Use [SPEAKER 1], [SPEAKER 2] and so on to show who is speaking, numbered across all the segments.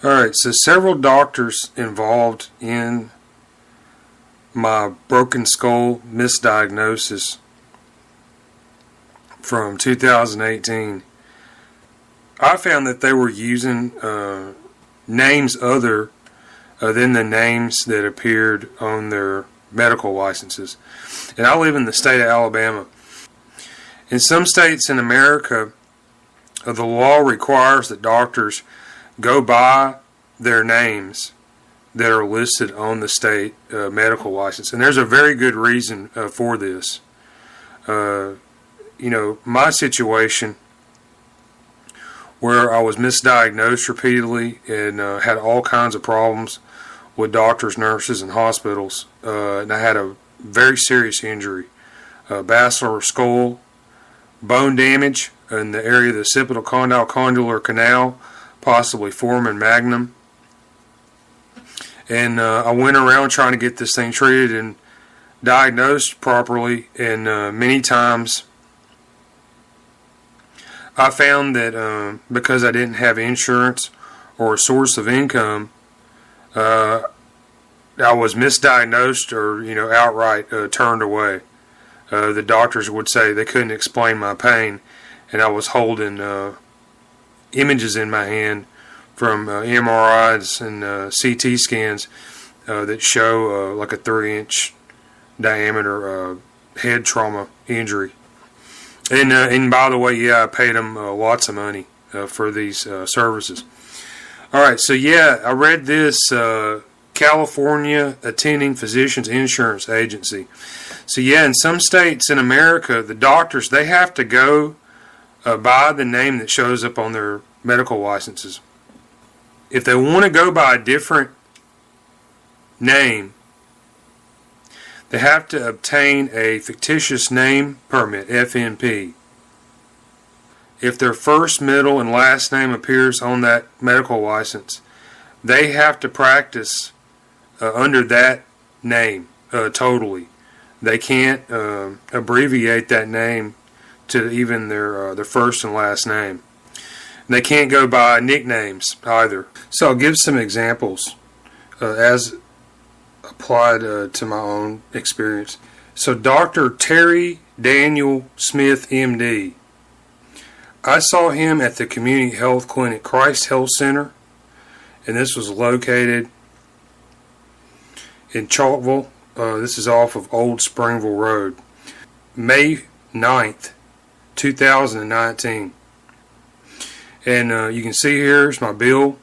[SPEAKER 1] Alright, so several doctors involved in my broken skull misdiagnosis from 2018. I found that they were using names other than the names that appeared on their medical licenses. And I live in the state of Alabama. In some states in America, the law requires that doctors go by their names that are listed on the state medical license. And there's a very good reason for this. My situation where I was misdiagnosed repeatedly and had all kinds of problems with doctors, nurses, and hospitals. And I had a very serious injury. Basilar skull, bone damage in the area of the occipital condyle condylar canal, possibly foramen magnum. And I went around trying to get this thing treated and diagnosed properly, and many times I found that because I didn't have insurance or a source of income, I was misdiagnosed or outright turned away. The doctors would say they couldn't explain my pain, and I was holding images in my hand from MRIs and CT scans that show like a 3-inch diameter head trauma injury. And by the way, yeah, I paid them lots of money for these services. Alright, so yeah, I read this California Attending Physicians Insurance Agency. So yeah, in some states in America, the doctors, they have to go by the name that shows up on their medical licenses. If they want to go by a different name, they have to obtain a fictitious name permit, FNP. If their first, middle, and last name appears on that medical license, they have to practice under that name totally. They can't abbreviate that name to even their first and last name. They can't go by nicknames either. So I'll give some examples as applied to my own experience. So Dr. Terry Daniel Smith, MD. I saw him at the Community Health Clinic Christ Health Center, and this was located in Chalkville. This is off of Old Springville Road. May 9th, 2019. And you can see here's my bill.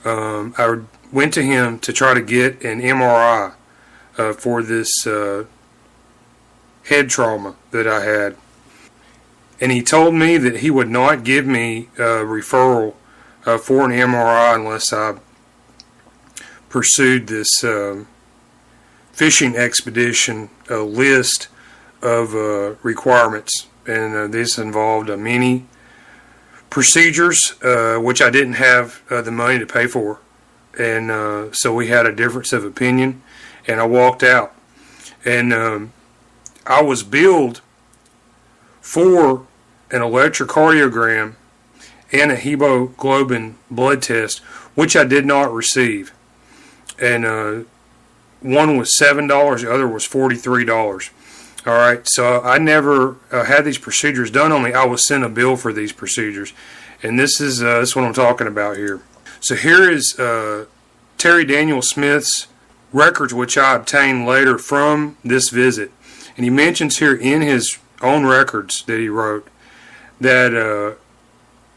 [SPEAKER 1] I went to him to try to get an MRI for this head trauma that I had. And he told me that he would not give me a referral for an MRI unless I pursued this fishing expedition list of requirements. And this involved many procedures which I didn't have the money to pay for. And so we had a difference of opinion, and I walked out. And I was billed for an electrocardiogram and a hemoglobin blood test, which I did not receive. And one was $7, the other was $43. Alright, so I never had these procedures done on me. I was sent a bill for these procedures. And this is what I'm talking about here. So here is Terry Daniel Smith's records, which I obtained later from this visit. And he mentions here in his own records that he wrote that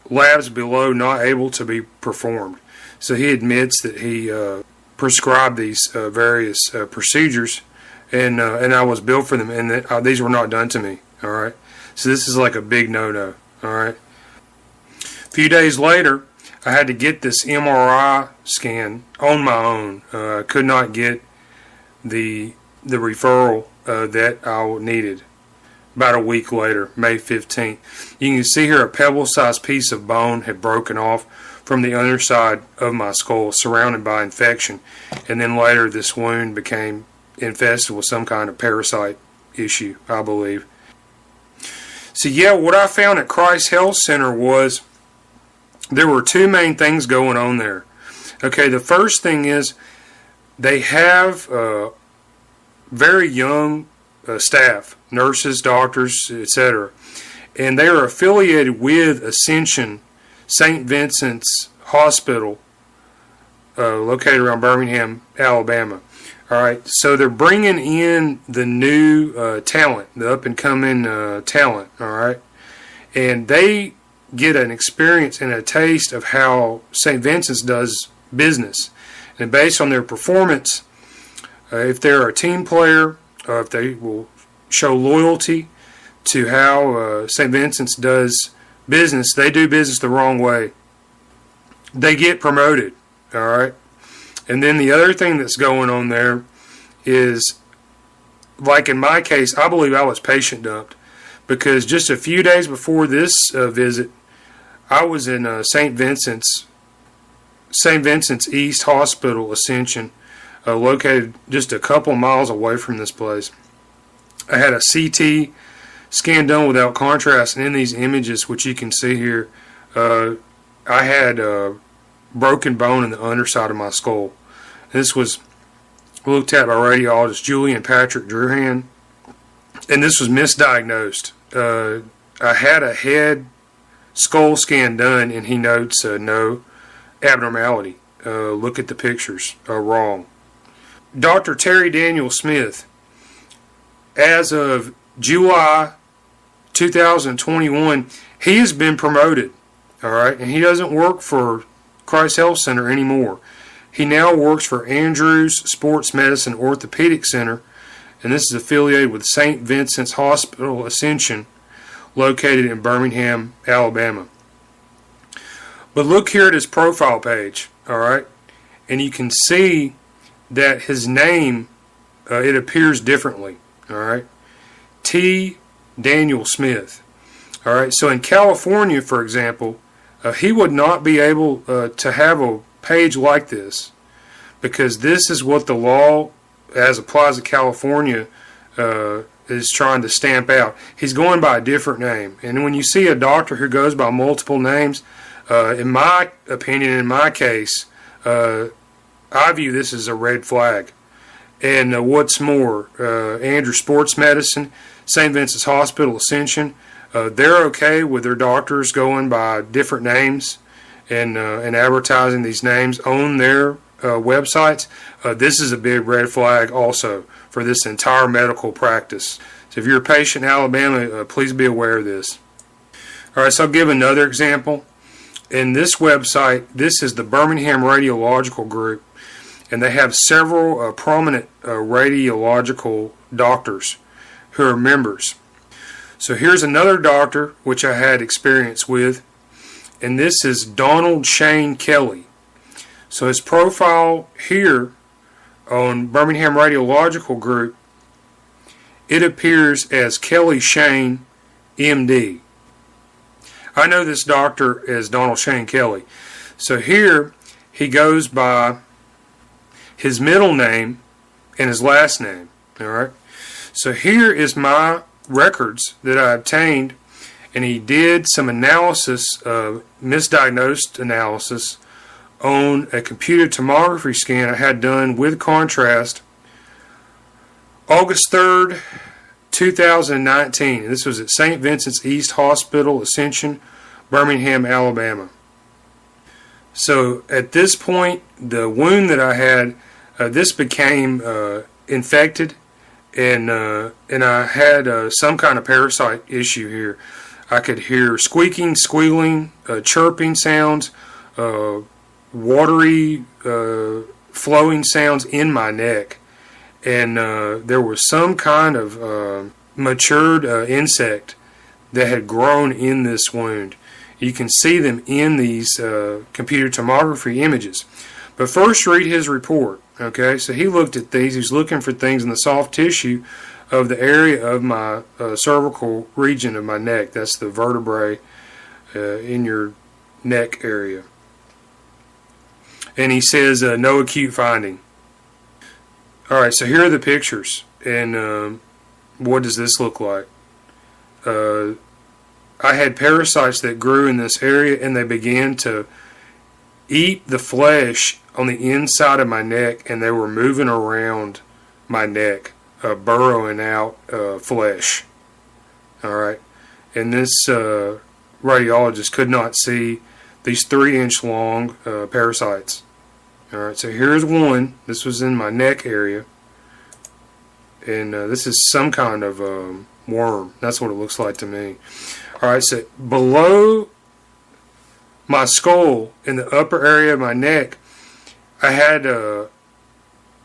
[SPEAKER 1] labs below not able to be performed. So he admits that he prescribed these various procedures, and I was billed for them, and that these were not done to me. All right, so this is like a big no-no. All right. A few days later, I had to get this MRI scan on my own. I could not get the referral that I needed. About a week later, May 15th. You can see here a pebble-sized piece of bone had broken off from the underside of my skull, surrounded by infection. And then later this wound became infested with some kind of parasite issue, I believe. So yeah, what I found at Christ Health Center was there were two main things going on there. Okay, the first thing is they have very young staff, nurses, doctors, etc. And they are affiliated with Ascension St. Vincent's Hospital, located around Birmingham, Alabama. All right, so they're bringing in the new talent, the up-and-coming talent, all right? And they get an experience and a taste of how St. Vincent's does business. And based on their performance, if they're a team player, if they will show loyalty to how St. Vincent's does business, they do business the wrong way, they get promoted, all right? And then the other thing that's going on there is, like in my case, I believe I was patient dumped, because just a few days before this visit, I was in St. Vincent's East Hospital, Ascension, located just a couple miles away from this place. I had a CT scan done without contrast, and in these images, which you can see here, I had a broken bone in the underside of my skull. This was looked at by radiologist Julian Patrick Druhan, and this was misdiagnosed. I had a head skull scan done, and he notes no abnormality. Look at the pictures, wrong. Dr. Terry Daniel Smith, as of July 2021, he has been promoted, all right, and he doesn't work for Christ Health Center anymore. He now works for Andrews Sports Medicine Orthopedic Center, and this is affiliated with St. Vincent's Hospital Ascension, located in Birmingham, Alabama. But look here at his profile page, all right, and you can see that his name, it appears differently, all right. T. Daniel Smith. All right, so in California, for example, he would not be able to have a page like this, because this is what the law, as applies to California, is trying to stamp out. He's going by a different name. And when you see a doctor who goes by multiple names, in my opinion, in my case, I view this as a red flag. And what's more, Andrews Sports Medicine, St. Vincent's Hospital, Ascension, they're okay with their doctors going by different names and advertising these names on their websites. This is a big red flag also for this entire medical practice. So if you're a patient in Alabama, please be aware of this. All right, so I'll give another example. In this website, this is the Birmingham Radiological Group, and they have several prominent radiological doctors who are members. So here's another doctor which I had experience with, and this is Donald Shane Kelly. So his profile here on Birmingham Radiological Group, it appears as Kelly Shane, MD. I know this doctor as Donald Shane Kelly. So here he goes by his middle name and his last name. All right. So here is my records that I obtained, and he did some analysis, misdiagnosed analysis, on a computer tomography scan I had done with contrast August 3rd, 2019. And this was at St. Vincent's East Hospital, Ascension, Birmingham, Alabama. So at this point, the wound that I had, this became infected, and I had some kind of parasite issue here. I could hear squeaking, squealing, chirping sounds, watery flowing sounds in my neck, and there was some kind of matured insect that had grown in this wound. You can see them in these computer tomography images. But first read his report. Okay, so he looked at these. He was looking for things in the soft tissue of the area of my cervical region of my neck. That's the vertebrae in your neck area. And he says no acute finding. All right, so here are the pictures. And what does this look like? I had parasites that grew in this area, and they began to eat the flesh on the inside of my neck, and they were moving around my neck, burrowing out flesh. All right, and this radiologist could not see these 3-inch long parasites. All right, so here's one. This was in my neck area, and this is some kind of worm. That's what it looks like to me. All right, so below my skull, in the upper area of my neck, I had a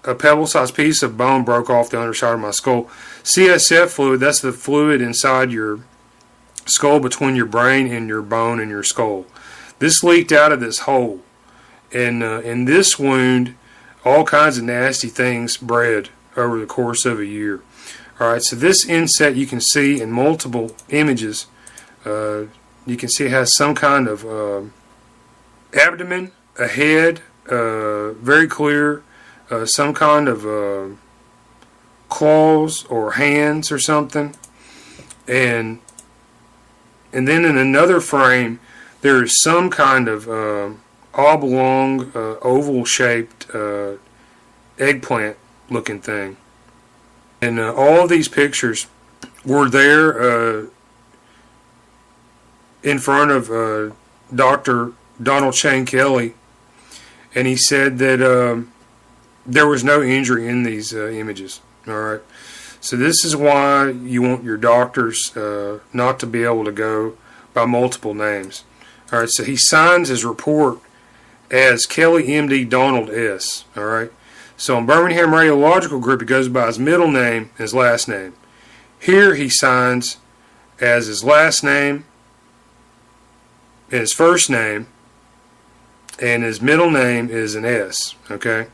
[SPEAKER 1] pebble-sized piece of bone broke off the underside of my skull. CSF fluid, that's the fluid inside your skull between your brain and your bone and your skull. This leaked out of this hole. And in this wound, all kinds of nasty things bred over the course of a year. All right, so this inset you can see in multiple images. You can see it has some kind of abdomen, a head, very clear, some kind of claws or hands or something, and then in another frame there is some kind of oblong, oval-shaped eggplant looking thing. And all of these pictures were there in front of Dr. Donald Shane Kelly, and he said that there was no injury in these images. All right, so this is why you want your doctors not to be able to go by multiple names. All right, so he signs his report as Kelly MD Donald S. All right, so in Birmingham Radiological Group, he goes by his middle name and his last name. Here he signs as his last name and his first name, and his middle name is an S. Okay.